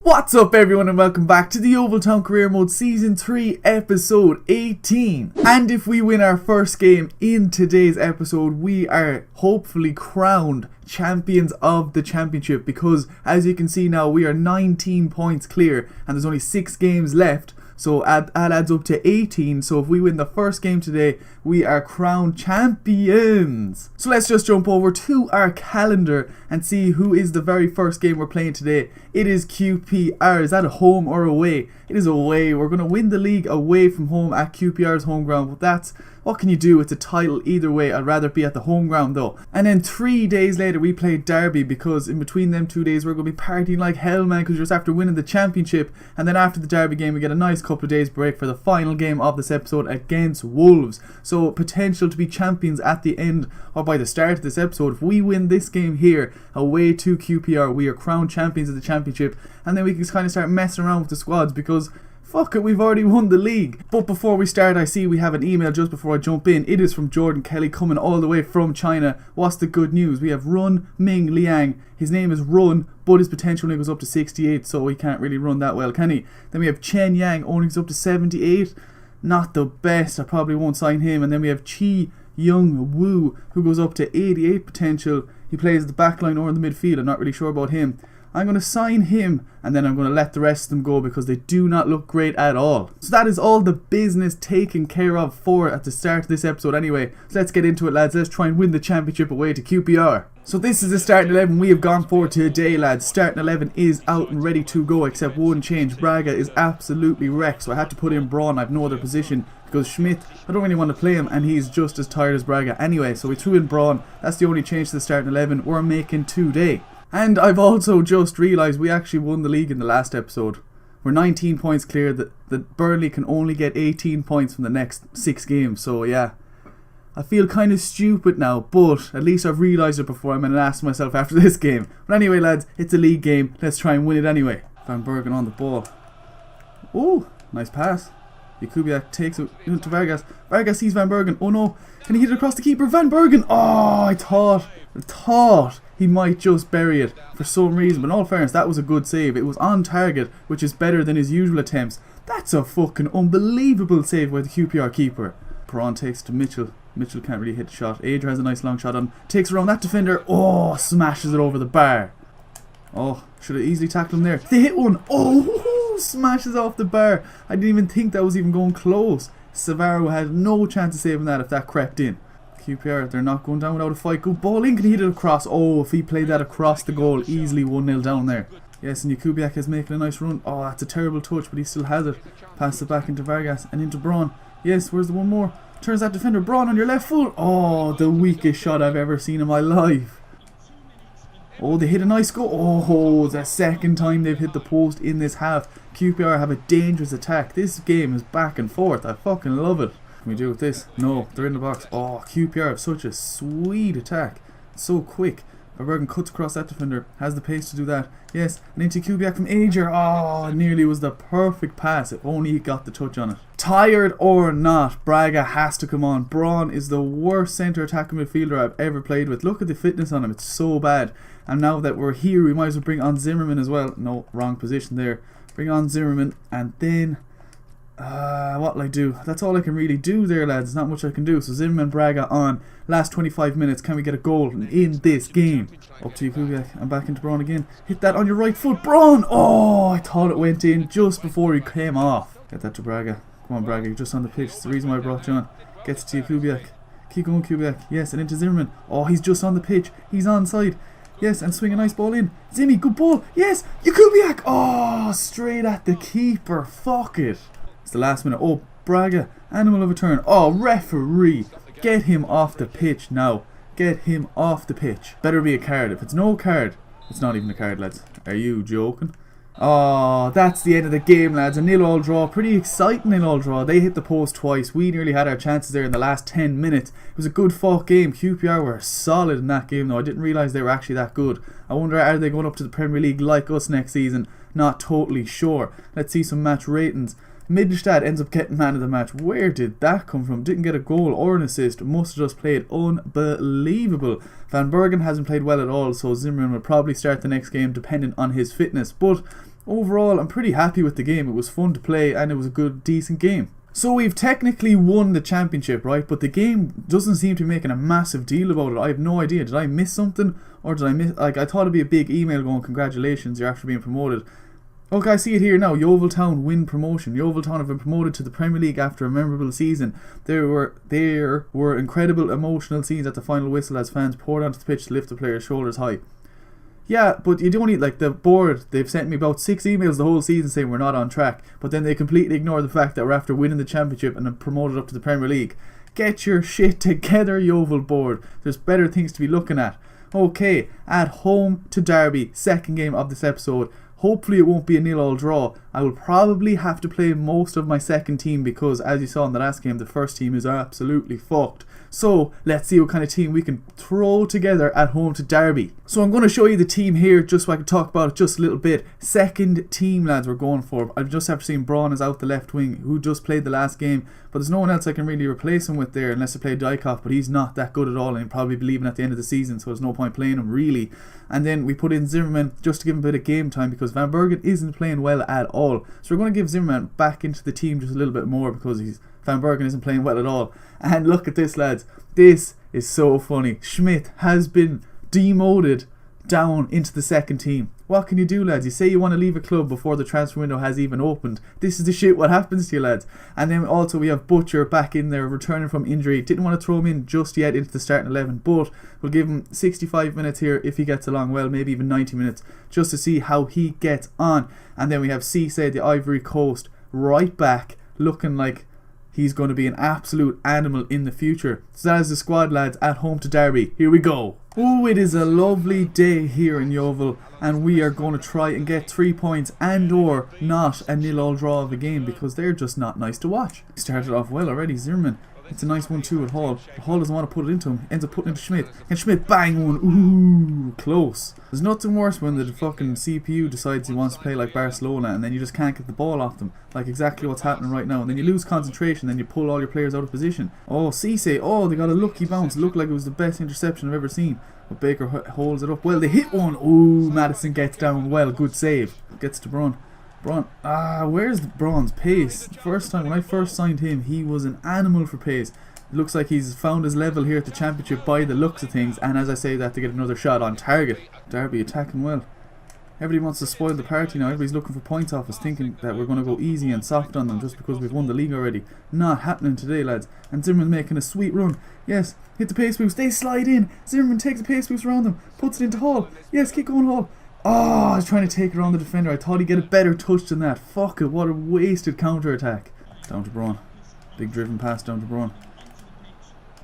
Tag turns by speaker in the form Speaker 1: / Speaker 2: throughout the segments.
Speaker 1: What's up everyone and welcome back to the Yeovil Town Career Mode Season 3 Episode 18. And if we win our first game in today's episode, we are hopefully crowned champions of the championship, because as you can see now we are 19 points clear and there's only 6 games left. So that adds up to 18. So if we win the first game today, we are crowned champions. So let's just jump over to our calendar and see who is the very first game we're playing today. It is QPR. Is that a home or away? It is away. We're going to win the league away from home at QPR's home ground. But that's, what can you do? It's a title either way. I'd rather be at the home ground though. And then 3 days later we played Derby, because in between them 2 days we're going to be partying like hell, man, because just after winning the championship. And then after the Derby game we get a nice couple of days break for the final game of this episode against Wolves. So potential to be champions at the end or by the start of this episode. If we win this game here away to QPR, we are crowned champions of the championship, and then we can kind of start messing around with the squads, because fuck it, we've already won the league. But before we start, I see we have an email just before I jump in. It is from Jordan Kelly, coming all the way from China. What's the good news? We have Run Ming Liang. His name is Run, but his potential only goes up to 68, so he can't really run that well, can he? Then we have Chen Yang, only goes up to 78. Not the best. I probably won't sign him. And then we have Chi Young Woo, who goes up to 88 potential. He plays the back line or in the midfield. I'm not really sure about him. I'm going to sign him, and then I'm going to let the rest of them go because they do not look great at all. So that is all the business taken care of for at the start of this episode anyway. So let's get into it, lads. Let's try and win the championship away to QPR. So this is the starting 11 we have gone for today, lads. Starting 11 is out and ready to go, except one change. Braga is absolutely wrecked, so I had to put in Braun. I have no other position because Schmidt, I don't really want to play him, and he's just as tired as Braga anyway. So we threw in Braun. That's the only change to the starting 11 we're making today. And I've also just realised we actually won the league in the last episode. We're 19 points clear. That Burnley can only get 18 points from the next 6 games. So yeah, I feel kind of stupid now, but at least I've realised it before I'm going to ask myself after this game. But anyway, lads, it's a league game. Let's try and win it anyway. Van Bergen on the ball. Oh, nice pass. Jakubiak takes it into Vargas. Vargas sees Van Bergen. Oh no, can he hit it across the keeper? Van Bergen. Oh, I thought he might just bury it for some reason, but in all fairness, that was a good save. It was on target, which is better than his usual attempts. That's a fucking unbelievable save by the QPR keeper. Perron takes it to Mitchell. Mitchell can't really hit the shot. Adrian has a nice long shot on. Takes around that defender. Oh, smashes it over the bar. Oh, should have easily tackled him there. They hit one. Oh, smashes off the bar. I didn't even think that was even going close. Savaro had no chance of saving that if that crept in. QPR, they're not going down without a fight. Good ball in. Can he hit it across? Oh, if he played that across the goal, easily 1-0 down there. Yes, and Jakubiak is making a nice run. Oh, that's a terrible touch, but he still has it. Pass it back into Vargas and into Braun. Yes, where's the one more? Turns that defender. Braun on your left foot. Oh, the weakest shot I've ever seen in my life. Oh, they hit a nice goal. Oh, the second time they've hit the post in this half. QPR have a dangerous attack. This game is back and forth. I fucking love it. Can we do with this? No, they're in the box. Oh, QPR have such a sweet attack. It's so quick. Bergen cuts across that defender. Has the pace to do that. Yes, and into Kubiak from Ager. Oh, nearly was the perfect pass if only he got the touch on it. Tired or not, Braga has to come on. Braun is the worst centre attacking midfielder I've ever played with. Look at the fitness on him. It's so bad. And now that we're here, we might as well bring on Zimmerman as well. No, wrong position there. Bring on Zimmerman, and then what'll I do? That's all I can really do there, lads. There's not much I can do. So Zimmerman, Braga on. Last 25 minutes. Can we get a goal in this game? Up to Kubiak and back into Braun again. Hit that on your right foot, Braun. Oh, I thought it went in just before he came off. Get that to Braga. Come on, Braga. You're just on the pitch. It's the reason why I brought you on. Gets to Kubiak. Keep going, Kubiak. Yes, and into Zimmerman. Oh, he's just on the pitch. He's onside. Yes, and swing a nice ball in. Zimmy, good ball. Yes, Jakubiak. Oh, straight at the keeper. Fuck it. It's the last minute. Oh, Braga. Animal of a turn. Oh, referee. Get him off the pitch now. Get him off the pitch. Better be a card. If it's no card, it's not even a card, lads. Are you joking? Oh, that's the end of the game, lads. A 0-0 draw. Pretty exciting 0-0 draw. They hit the post twice. We nearly had our chances there in the last 10 minutes. It was a good fought game. QPR were solid in that game though. I didn't realise they were actually that good. I wonder, are they going up to the Premier League like us next season? Not totally sure. Let's see some match ratings. Middelstad ends up getting man of the match. Where did that come from? Didn't get a goal or an assist. Must have just played unbelievable. Van Bergen hasn't played well at all, so Zimmerman will probably start the next game depending on his fitness. But overall, I'm pretty happy with the game. It was fun to play and it was a good, decent game. So we've technically won the championship, right? But the game doesn't seem to be making a massive deal about it. I have no idea. Did I miss something? Or did I miss... Like, I thought it'd be a big email going, congratulations, you're after being promoted. Okay, I see it here now. Yeovil Town win promotion. Yeovil Town have been promoted to the Premier League after a memorable season. There were incredible emotional scenes at the final whistle as fans poured onto the pitch to lift the players' shoulders high. Yeah, but you don't need, like, the board, they've sent me about 6 emails the whole season saying we're not on track, but then they completely ignore the fact that we're after winning the championship and are promoted up to the Premier League. Get your shit together, Yeovil board. There's better things to be looking at. Okay, at home to Derby, second game of this episode. Hopefully it won't be a 0-0 draw. I will probably have to play most of my second team because, as you saw in the last game, the first team is absolutely fucked. So let's see what kind of team we can throw together at home to Derby. So I'm going to show you the team here just so I can talk about it just a little bit. Second team, lads, we're going for. I've just after seen Braun is out the left wing, who just played the last game, but there's no one else I can really replace him with there unless I play Dykhoff, but he's not that good at all and he'll probably be leaving at the end of the season, so there's no point playing him really. And then we put in Zimmerman just to give him a bit of game time because Van Bergen isn't playing well at all. So we're going to give Zimmerman back into the team just a little bit more because Van Bergen isn't playing well at all. And look at this, lads. This is so funny. Schmidt has been demoted down into the second team. What can you do, lads? You say you want to leave a club before the transfer window has even opened. This is the shit what happens to you, lads. And then also we have Butcher back in there returning from injury. Didn't want to throw him in just yet into the starting 11, but we'll give him 65 minutes here if he gets along well, maybe even 90 minutes, just to see how he gets on. And then we have Cisse, the Ivory Coast, right back, looking like he's going to be an absolute animal in the future. So that is the squad, lads, at home to Derby. Here we go. Oh, it is a lovely day here in Yeovil, and we are going to try and get 3 points and or not a 0-0 draw of a game because they're just not nice to watch. Started off well already, Zimmerman. It's a nice 1-2 at Hall. But Hall doesn't want to put it into him. Ends up putting it into Schmidt. And Schmidt bang one. Ooh, close. There's nothing worse when the fucking CPU decides he wants to play like Barcelona and then you just can't get the ball off them. Like exactly what's happening right now. And then you lose concentration, then you pull all your players out of position. Oh, Cisse. Oh, they got a lucky bounce. It looked like it was the best interception I've ever seen. But Baker holds it up. Well, they hit one. Ooh, Madison gets down well. Good save. Gets to Braun. Where's Braun's pace? First time, when I first signed him, he was an animal for pace. It looks like he's found his level here at the championship by the looks of things, and as I say that, to get another shot on target. Derby attacking well. Everybody wants to spoil the party now. Everybody's looking for points off us, thinking that we're going to go easy and soft on them just because we've won the league already. Not happening today, lads. And Zimmerman making a sweet run. Yes, hit the pace boost. They slide in. Zimmerman takes the pace boost around them, puts it into Hall. Yes, keep going, Hall. Oh, I was trying to take it around the defender. I thought he'd get a better touch than that. Fuck it, what a wasted counter-attack. Down to Braun. Big driven pass down to Braun.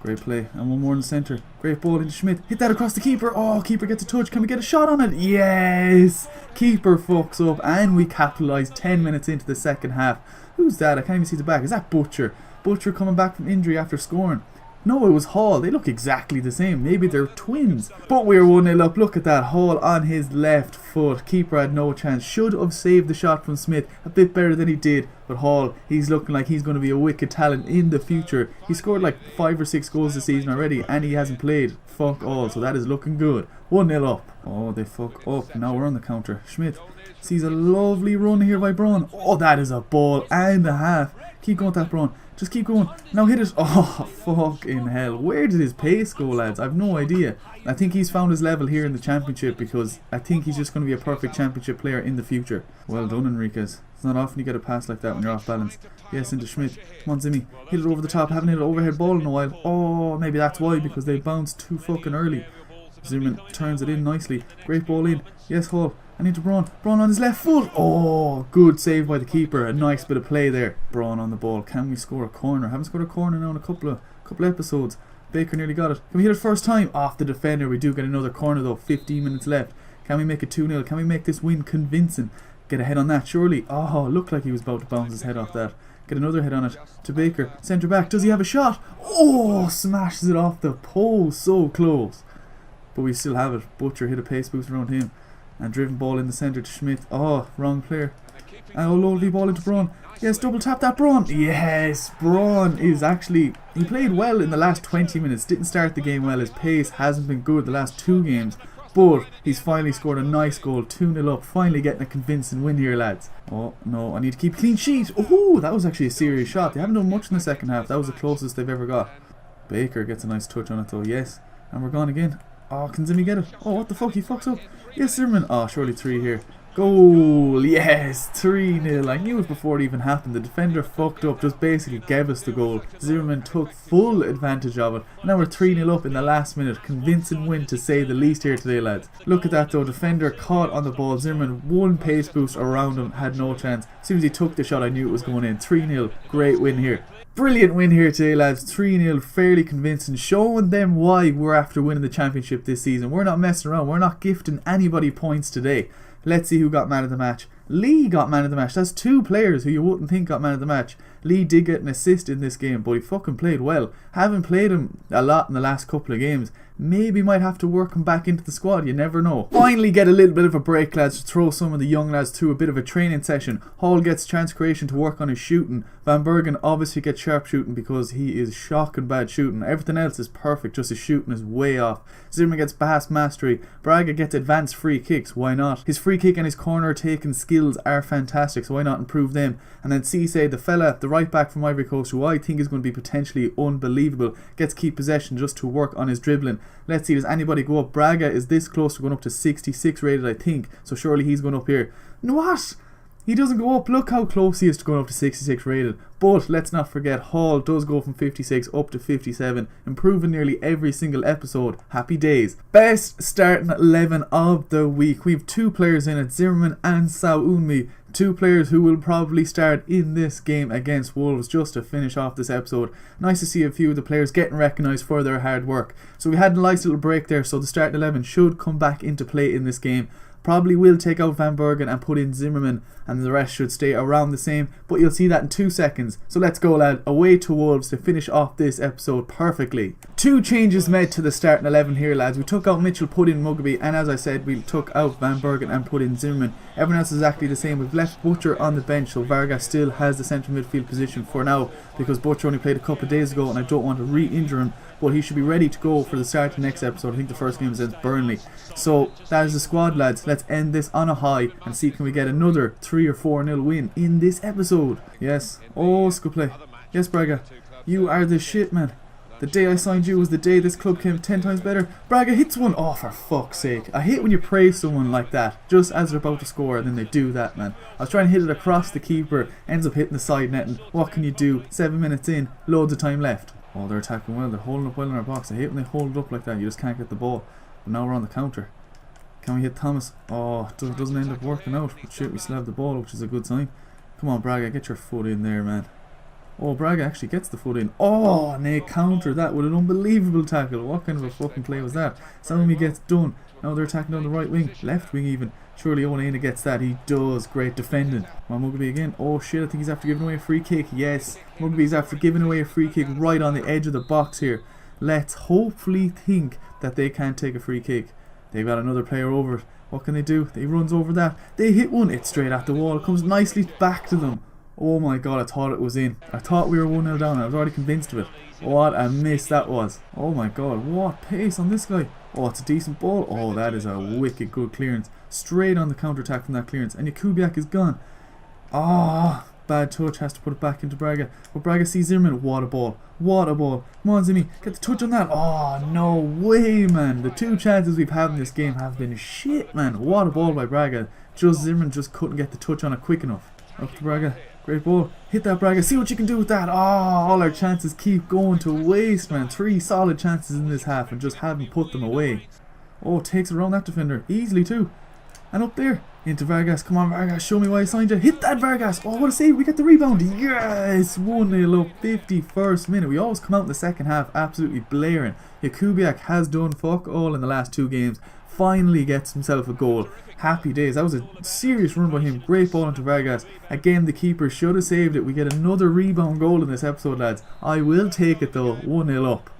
Speaker 1: Great play. And one more in the centre. Great ball into Schmidt. Hit that across the keeper. Oh, keeper gets a touch. Can we get a shot on it? Yes! Keeper fucks up and we capitalise 10 minutes into the second half. Who's that? I can't even see the back. Is that Butcher? Butcher coming back from injury after scoring. No, it was Hall. They look exactly the same. Maybe they're twins. But we're 1-0 up. Look at that. Hall on his left foot. Keeper had no chance. Should have saved the shot from Smith a bit better than he did. But Hall, he's looking like he's going to be a wicked talent in the future. He scored like 5 or 6 goals this season already and he hasn't played fuck all. So that is looking good. 1-0 up. Oh, they fuck up. Now we're on the counter. Schmidt sees a lovely run here by Braun. Oh, that is a ball and a half. Keep going with that, Braun. Just keep going. Now hit it. Oh, fucking hell. Where did his pace go, lads? I've no idea. I think he's found his level here in the championship because I think he's just going to be a perfect championship player in the future. Well done, Enriquez. It's not often you get a pass like that when you're off balance. Yes, into Schmidt. Come on, Zimmy. Hit it over the top. Haven't hit an overhead ball in a while. Oh, maybe that's why, because they bounced too fucking early. Zimmerman turns it in nicely. Great ball in. Yes, Hall. I need to Braun. Braun on his left foot. Oh, good save by the keeper. A nice bit of play there. Braun on the ball. Can we score a corner? Haven't scored a corner now in a couple of episodes. Baker nearly got it. Can we hit it first time? Off the defender. We do get another corner though. 15 minutes left. Can we make it 2-0? Can we make this win convincing? Get a head on that, surely. Oh, looked like he was about to bounce his head off that. Get another head on it to Baker. Centre back. Does he have a shot? Oh, smashes it off the pole. So close. But we still have it. Butcher hit a pace boost around him. And driven ball in the centre to Schmidt. Oh, wrong player. And a lovely ball into Braun. Yes, double tap that Braun. Yes, Braun is actually... He played well in the last 20 minutes. Didn't start the game well. His pace hasn't been good the last 2 games. But he's finally scored a nice goal, 2-0 up, finally getting a convincing win here, lads. Oh no, I need to keep a clean sheet. Oh, that was actually a serious shot. They haven't done much in the second half. That was the closest they've ever got. Baker gets a nice touch on it though, yes. And we're gone again. Oh, can Zimmy get it? Oh, what the fuck, he fucks up. Yes, Zimmerman. Oh, surely 3 here. Goal, yes, 3-0. I knew it before it even happened. The defender fucked up, just basically gave us the goal. Zimmerman took full advantage of it. Now we're 3-0 up in the last minute. Convincing win to say the least here today, lads. Look at that though, defender caught on the ball. Zimmerman, one pace boost around him, had no chance. As soon as he took the shot, I knew it was going in. 3-0, great win here. Brilliant win here today, lads. 3-0, fairly convincing, showing them why we're after winning the championship this season. We're not messing around, we're not gifting anybody points today. Let's see who got man of the match. Lee got man of the match. That's 2 players who you wouldn't think got man of the match. Lee did get an assist in this game, but he fucking played well. Haven't played him a lot in the last couple of games. Maybe might have to work him back into the squad, you never know. Finally get a little bit of a break, lads, to throw some of the young lads through a bit of a training session. Hall gets chance creation to work on his shooting. Van Bergen obviously gets sharp shooting because he is shocking bad shooting. Everything else is perfect, just his shooting is way off. Zimmer gets pass mastery. Braga gets advanced free kicks, why not? His free kick and his corner taking skills are fantastic, so why not improve them? And then Cisse, the fella, the right back from Ivory Coast, who I think is going to be potentially unbelievable, gets keep possession just to work on his dribbling. Let's see, does anybody go up? Braga is this close to going up to 66 rated, I think, so surely he's going up here. No, what? He doesn't go up. Look how close he is to going up to 66 rated. But let's not forget, Hall does go from 56 up to 57, improving nearly every single episode. Happy days. Best starting 11 of the week. We have 2 players in it, Zimmerman and Saounmi. 2 players who will probably start in this game against Wolves just to finish off this episode. Nice to see a few of the players getting recognised for their hard work. So we had a nice little break there, so the starting 11 should come back into play in this game. Probably will take out Van Bergen and put in Zimmerman, and the rest should stay around the same, but you'll see that in 2 seconds. So let's go, lad, away to Wolves to finish off this episode perfectly. 2 changes made to the starting 11 here, lads. We took out Mitchell, put in Mugabe, and as I said, we took out Van Bergen and put in Zimmerman. Everyone else is exactly the same. We've left Butcher on the bench, so Vargas still has the central midfield position for now, because Butcher only played a couple of days ago and I don't want to re-injure him. But he should be ready to go for the start of the next episode. I think the first game is against Burnley. So that is the squad, lads. Let's end this on a high and see can we get another 3 or 4-0 win in this episode. Yes. Oh, it's good play. Yes, Braga. You are the shit, man. The day I signed you was the day this club came 10 times better. Braga hits one. Oh, for fuck's sake. I hate when you praise someone like that just as they're about to score and then they do that, man. I was trying to hit it across the keeper. Ends up hitting the side net. And what can you do? 7 minutes in. Loads of time left. Oh, they're attacking well. They're holding up well in our box. I hate when they hold it up like that. You just can't get the ball. But now we're on the counter. Can we hit Thomas? Oh, it doesn't end up working out. But shit, we still have the ball, which is a good sign. Come on, Braga, get your foot in there, man. Oh, Braga actually gets the foot in. Oh, and they counter that with an unbelievable tackle. What kind of a fucking play was that? Salmi gets done. Now they're attacking on the right wing. Left wing even. Surely Owain gets that. He does. Great defending. Come on, Mugabe again. Oh shit, I think he's after giving away a free kick. Yes, Mugabe's after giving away a free kick right on the edge of the box here. Let's hopefully think that they can't take a free kick. They've got another player over it. What can they do? He runs over that. They hit one. It's straight at the wall. It comes nicely back to them. Oh my god, I thought it was in. I thought we were 1-0 down. I was already convinced of it. What a miss that was. Oh my god, what pace on this guy. Oh, it's a decent ball. Oh, that is a wicked good clearance. Straight on the counter-attack from that clearance. And Jakubiak is gone. Ah, bad touch. Has to put it back into Braga. But Braga sees Zimmerman. What a ball. What a ball. Come on, Zimmy. Get the touch on that. Oh, no way, man. The 2 chances we've had in this game have been shit, man. What a ball by Braga. Just Zimmerman just couldn't get the touch on it quick enough. Up to Braga. Great ball. Hit that, Braga. See what you can do with that. Oh, all our chances keep going to waste, man. 3 solid chances in this half and just haven't put them away. Oh, takes it around that defender. Easily, too. And up there. Into Vargas. Come on, Vargas. Show me why I signed you. Hit that, Vargas. Oh, what a save. We get the rebound. Yes. 1-0 up. 51st minute. We always come out in the second half absolutely blaring. Jakubiak has done fuck all in the last 2 games. Finally gets himself a goal. Happy days. That was a serious run by him. Great ball into Vargas. Again, the keeper should have saved it. We get another rebound goal in this episode, lads. I will take it though. 1-0 up.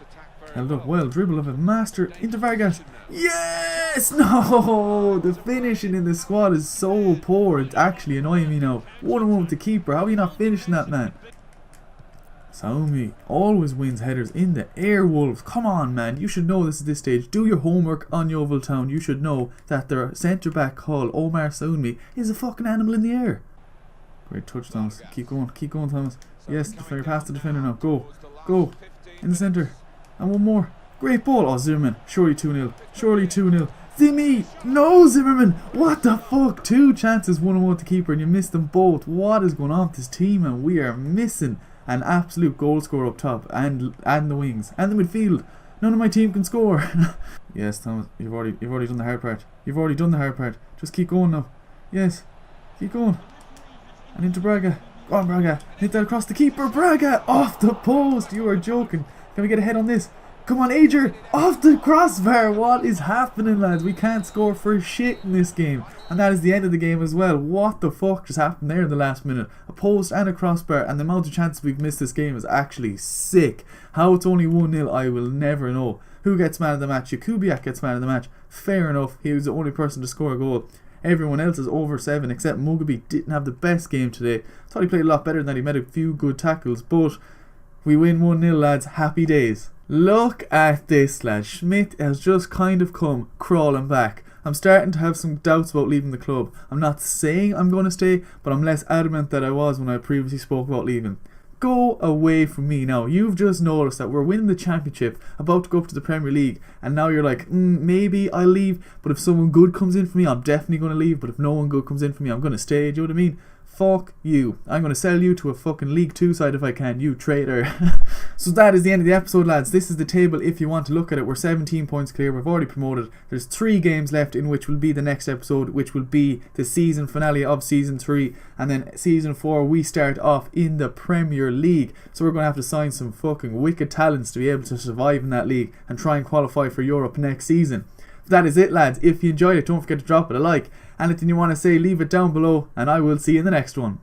Speaker 1: Held up well. Dribble of a master into Vargas. Yes! No! The finishing in the squad is so poor. It's actually annoying me now. 1-1 with the keeper. How are you not finishing that, man? Soumi always wins headers in the air, Wolves. Come on, man. You should know this at this stage. Do your homework on Yeovil Town. You should know that their centre-back called Omar Soumi is a fucking animal in the air. Great touch, Thomas. Keep going, Thomas. Yes, you're past the defender now. Go. In the centre. And one more. Great ball. Oh, Zimmerman. Surely 2-0. 2-0. Zimmy! No, Zimmerman! What the fuck? 2 chances, 1-on-1 with the keeper, and you missed them both. What is going on with this team? And we are missing an absolute goal scorer up top, and the wings, and the midfield. None of my team can score. Yes, Thomas, you've already done the hard part. Just keep going now. Yes, keep going. And into Braga. Go on, Braga. Hit that across the keeper. Braga off the post. You are joking. Can we get a head on this? Come on, Ager! Off the crossbar! What is happening, lads? We can't score for shit in this game. And that is the end of the game as well. What the fuck just happened there in the last minute? A post and a crossbar, and the amount of chances we've missed this game is actually sick. How it's only 1-0, I will never know. Who gets man of the match? Jakubiak gets man of the match. Fair enough, he was the only person to score a goal. Everyone else is over 7, except Mugabe didn't have the best game today. Thought he played a lot better than that. He made a few good tackles, but we win 1-0, lads. Happy days. Look at this, lads. Schmidt has just kind of come crawling back. I'm starting to have some doubts about leaving the club. I'm not saying I'm going to stay, but I'm less adamant than I was when I previously spoke about leaving. Go away from me now. You've just noticed that we're winning the championship, about to go up to the Premier League, and now you're like, maybe I'll leave, but if someone good comes in for me, I'm definitely going to leave, but if no one good comes in for me, I'm going to stay. Do you know what I mean? Fuck you. I'm going to sell you to a fucking League 2 side if I can, you traitor. So that is the end of the episode, lads. This is the table if you want to look at it. We're 17 points clear. We've already promoted. There's 3 games left in which will be the next episode, which will be the season finale of Season 3. And then Season 4, we start off in the Premier League. So we're going to have to sign some fucking wicked talents to be able to survive in that league and try and qualify for Europe next season. That is it, lads. If you enjoyed it, don't forget to drop it a like. Anything you want to say, leave it down below, and I will see you in the next one.